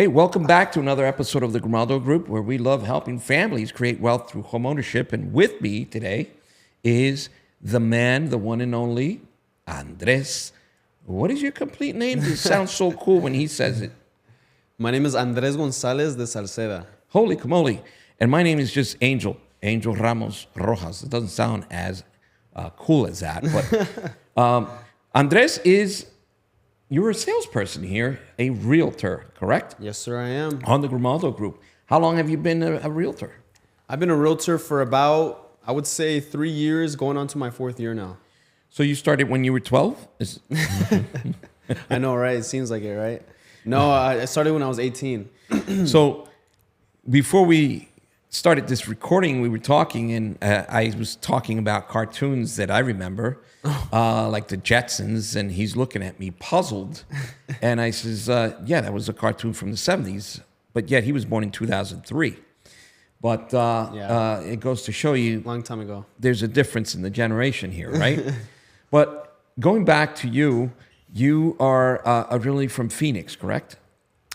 Hey, welcome back to another episode of the Grimaldo Group, where we love helping families create wealth through homeownership. And with me today is the man, the one and only, Andres. What is your complete name? It sounds so cool when he says it. My name is Andres Gonzalez de Salceda. Holy camole. And my name is just Angel Ramos Rojas. It doesn't sound as cool as that. But Andres you're a salesperson here, a realtor, correct? Yes, sir, I am. On the Grimaldo Group. How long have you been a realtor? I've been a realtor for about, I would say, 3 years, going on to my 4th year now. So you started when you were 12? I know, right? It seems like it, right? No, I started when I was 18. So before we started this recording, we were talking, and I was talking about cartoons that I remember, like the Jetsons, and he's looking at me puzzled. And I says, yeah, that was a cartoon from the 70s, but yet he was born in 2003. But it goes to show you, Long time ago. there's a difference in the generation here, right? But going back to you, you are originally from Phoenix, correct?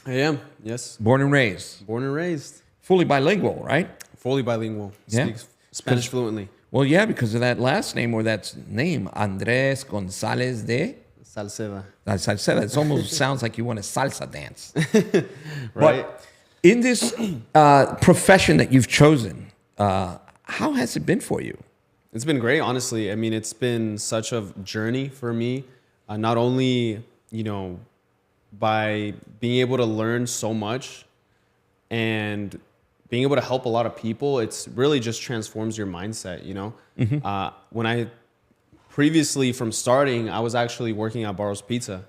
I am, yes. Born and raised. Born and raised. Fully bilingual, right? Fully bilingual. Yeah. Speaks Spanish fluently. Well, yeah, because of that last name or that name, Andres Gonzalez de Salceda. Salceda. It almost sounds like you want a salsa dance. Right? But in this profession that you've chosen, how has it been for you? It's been great, honestly. I mean, it's been such a journey for me. Not only, by being able to learn so much and being able to help a lot of people, it's really just transforms your mindset, Mm-hmm. When I previously, from starting, I was actually working at Barro's Pizza.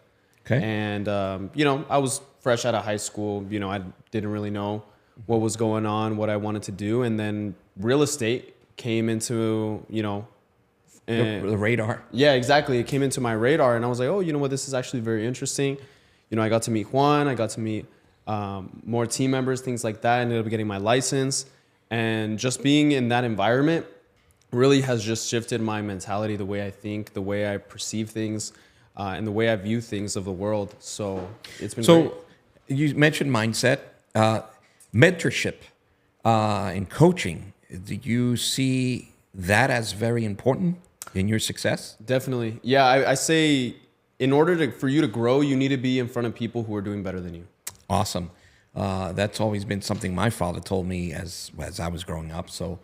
Okay. And, I was fresh out of high school. I didn't really know what was going on, what I wanted to do. And then real estate came into, The radar. yeah, exactly. It came into my radar, and I was like, oh, you know what? This is actually very interesting. I got to meet Juan. I got to meet more team members, things like that. I ended up getting my license. And just being in that environment really has just shifted my mentality, the way I think, the way I perceive things, and the way I view things of the world. So it's been great. You mentioned mindset, mentorship, and coaching. Do you see that as very important in your success? Definitely. Yeah, I say in order for you to grow, you need to be in front of people who are doing better than you. Awesome. That's always been something my father told me as I was growing up. So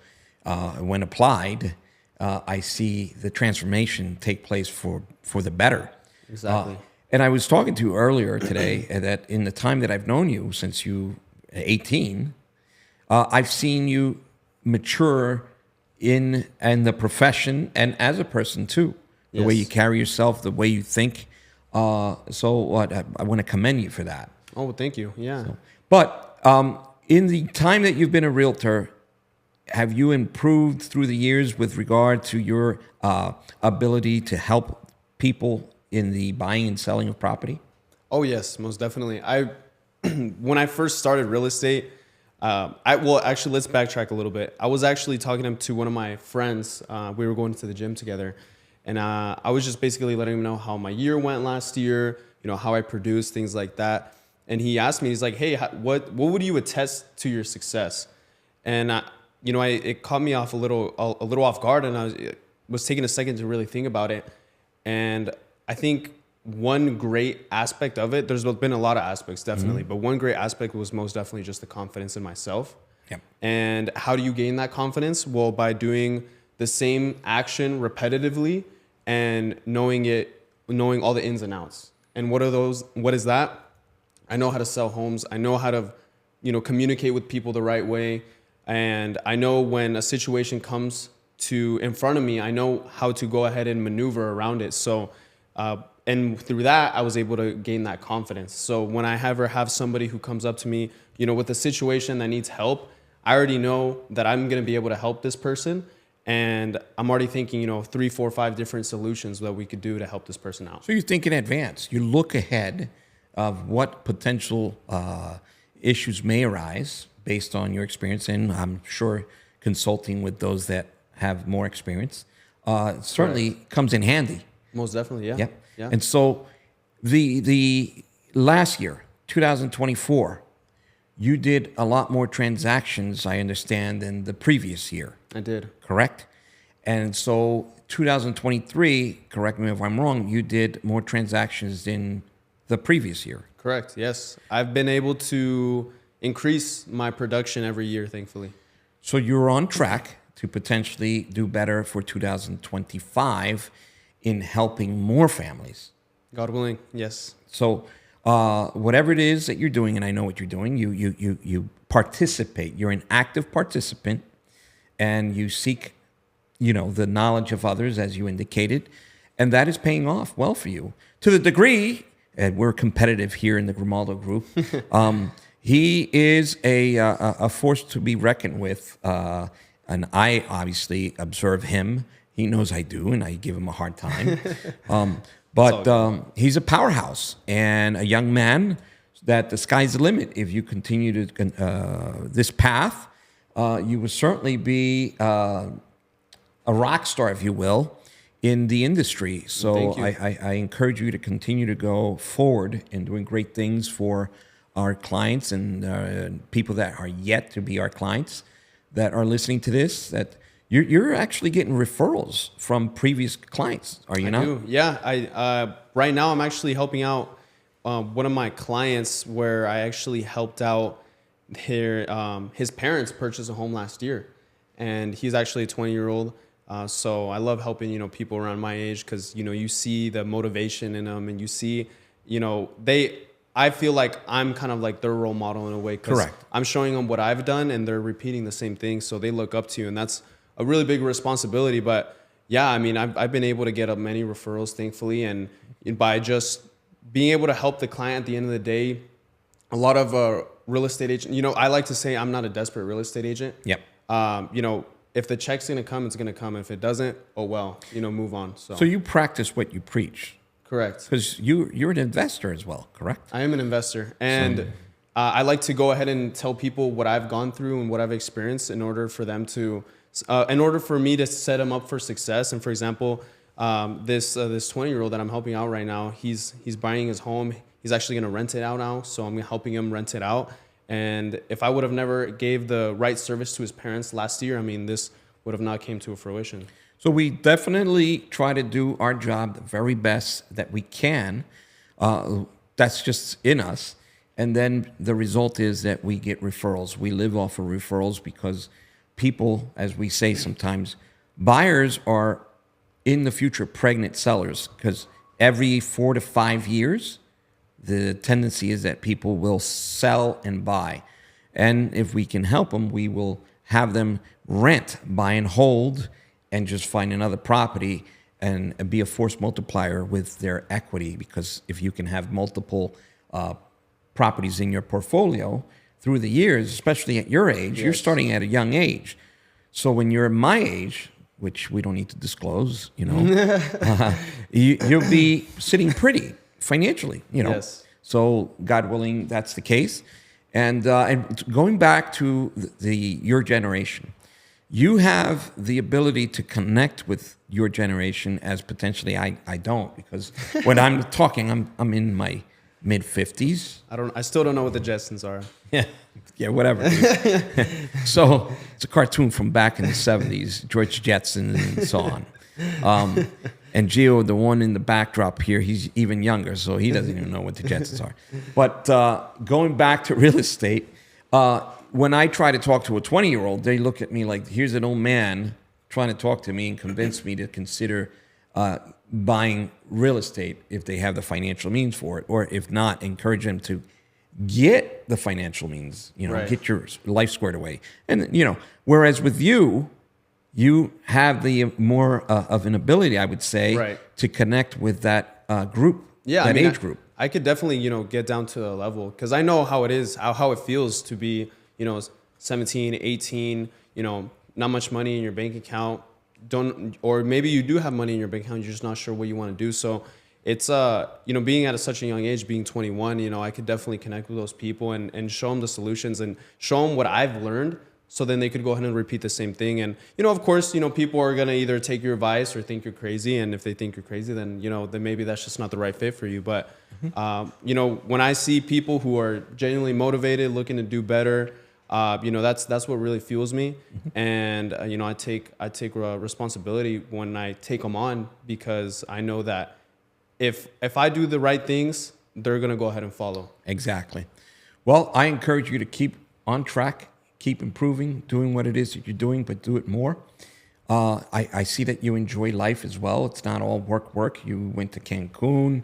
when applied, I see the transformation take place for the better. Exactly. And I was talking to you earlier today that in the time that I've known you, since you 18, I've seen you mature in the profession and as a person too. The way you carry yourself, the way you think. So I want to commend you for that. Oh, thank you. Yeah. But in the time that you've been a realtor, have you improved through the years with regard to your ability to help people in the buying and selling of property? Oh, yes, most definitely. When I first started real estate, actually, let's backtrack a little bit. I was actually talking to one of my friends. We were going to the gym together, and I was just basically letting him know how my year went last year, how I produced, things like that. And he asked me, he's like, hey, what would you attest to your success? And it caught me off a little off guard, and I was taking a second to really think about it. And I think one great aspect of it, there's been a lot of aspects, definitely, but one great aspect was most definitely just the confidence in myself. Yep. And how do you gain that confidence? Well, by doing the same action repetitively and knowing all the ins and outs. And what are those? What is that? I know how to sell homes. I know how to, communicate with people the right way. And I know when a situation comes in front of me, I know how to go ahead and maneuver around it. So, and through that, I was able to gain that confidence. So when I ever have somebody who comes up to me, with a situation that needs help, I already know that I'm going to be able to help this person. And I'm already thinking, 3, 4, 5 different solutions that we could do to help this person out. So you think in advance. You look ahead of what potential issues may arise based on your experience, and I'm sure consulting with those that have more experience certainly comes in handy. Most definitely, yeah. Yep. Yeah. And so the last year, 2024, you did a lot more transactions, I understand, than the previous year. I did. Correct? And so 2023, correct me if I'm wrong, you did more transactions than the previous year. Correct. Yes. I've been able to increase my production every year, thankfully. So you're on track to potentially do better for 2025 in helping more families. God willing. Yes. So whatever it is that you're doing, and I know what you're doing, you participate. You're an active participant, and you seek, the knowledge of others, as you indicated, and that is paying off well for you to the degree. And we're competitive here in the Grimaldo Group. He is a force to be reckoned with, and I obviously observe him. He knows I do, and I give him a hard time. But he's a powerhouse and a young man that the sky's the limit. If you continue to this path, you will certainly be a rock star, if you will, in the industry. So I encourage you to continue to go forward in doing great things for our clients and people that are yet to be our clients that are listening to this, that you're actually getting referrals from previous clients, are you not? I do. Yeah. I right now I'm actually helping out one of my clients where I actually helped out his parents purchase a home last year, and he's actually a 20-year-old. So I love helping, people around my age because, you see the motivation in them, and you see, I feel like I'm kind of like their role model in a way. Correct. I'm showing them what I've done, and they're repeating the same thing. So they look up to you, and that's a really big responsibility. But yeah, I mean, I've been able to get up many referrals, thankfully, and by just being able to help the client at the end of the day. A lot of real estate agent, I like to say I'm not a desperate real estate agent. Yep. If the check's gonna come, it's gonna come. If it doesn't, oh well, move on. So you practice what you preach. Correct. Because you're an investor as well, correct? I am an investor, and I like to go ahead and tell people what I've gone through and what I've experienced in order for them to, in order for me to set them up for success. And for example, this 20-year-old that I'm helping out right now, he's buying his home. He's actually going to rent it out now, so I'm helping him rent it out. And if I would have never gave the right service to his parents last year, I mean, this would have not came to a fruition. So we definitely try to do our job the very best that we can. That's just in us. And then the result is that we get referrals. We live off of referrals because people, as we say sometimes, buyers are in the future pregnant sellers, because every 4 to 5 years, the tendency is that people will sell and buy. And if we can help them, we will have them rent, buy and hold, and just find another property and be a force multiplier with their equity. Because if you can have multiple properties in your portfolio through the years, especially at your age, yes. You're starting at a young age. So when you're my age, which we don't need to disclose, you'll be sitting pretty financially, Yes. So God willing, that's the case. And going back to your generation, you have the ability to connect with your generation as potentially I don't, because when I'm talking, I'm in my mid-50s. I still don't know what the Jetsons are. Yeah, whatever. So it's a cartoon from back in the 70s, George Jetson and so on. And Gio, the one in the backdrop here, he's even younger, so he doesn't even know what the Jetsons are. But going back to real estate, when I try to talk to a 20-year-old, they look at me like, here's an old man trying to talk to me and convince me to consider buying real estate if they have the financial means for it, or if not, encourage them to get the financial means, right. Get your life squared away. And, whereas with you have the more of an ability, I would say, right. to connect with that group, age group. I could definitely, get down to the level, because I know how it is, how it feels to be, 17, 18, not much money in your bank account, or maybe you do have money in your bank account, you're just not sure what you want to do. So it's, being at such a young age, being 21, I could definitely connect with those people and show them the solutions and show them what I've learned, so then they could go ahead and repeat the same thing. And, of course, people are going to either take your advice or think you're crazy. And if they think you're crazy, then, then maybe that's just not the right fit for you. But, when I see people who are genuinely motivated, looking to do better, that's what really fuels me. And, I take responsibility when I take them on, because I know that if I do the right things, they're going to go ahead and follow. Exactly. Well, I encourage you to keep on track, keep improving, doing what it is that you're doing, but do it more. I see that you enjoy life as well. It's not all work. You went to Cancun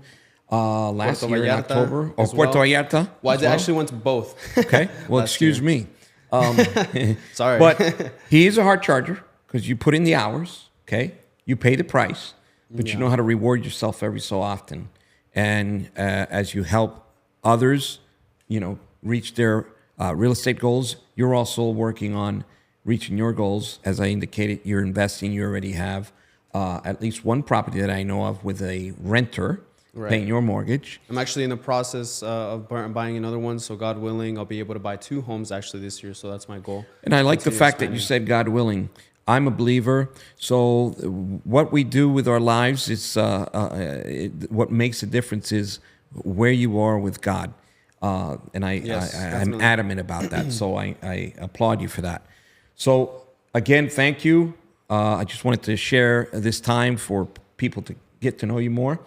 last year in October. Or Puerto Vallarta. Well, I actually went to both. Okay. Well, excuse me. Sorry. But he is a hard charger because you put in the hours, okay? You pay the price, but you know how to reward yourself every so often. And as you help others, reach their real estate goals, you're also working on reaching your goals. As I indicated, you're investing. You already have at least one property that I know of with a renter paying your mortgage. I'm actually in the process of buying another one. So God willing, I'll be able to buy 2 homes actually this year. So that's my goal. And I like the fact that you said God willing. I'm a believer. So what we do with our lives is what makes a difference is where you are with God. And I'm adamant about that. So I applaud you for that. So again, thank you. I just wanted to share this time for people to get to know you more.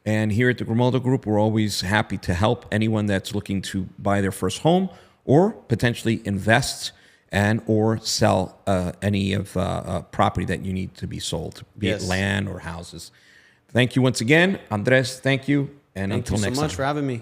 And here at the Grimaldo Group, we're always happy to help anyone that's looking to buy their first home or potentially invest and or sell any of property that you need to be sold, be it land or houses. Thank you once again. Andres, thank you. And until next time. Thank you so much for having me.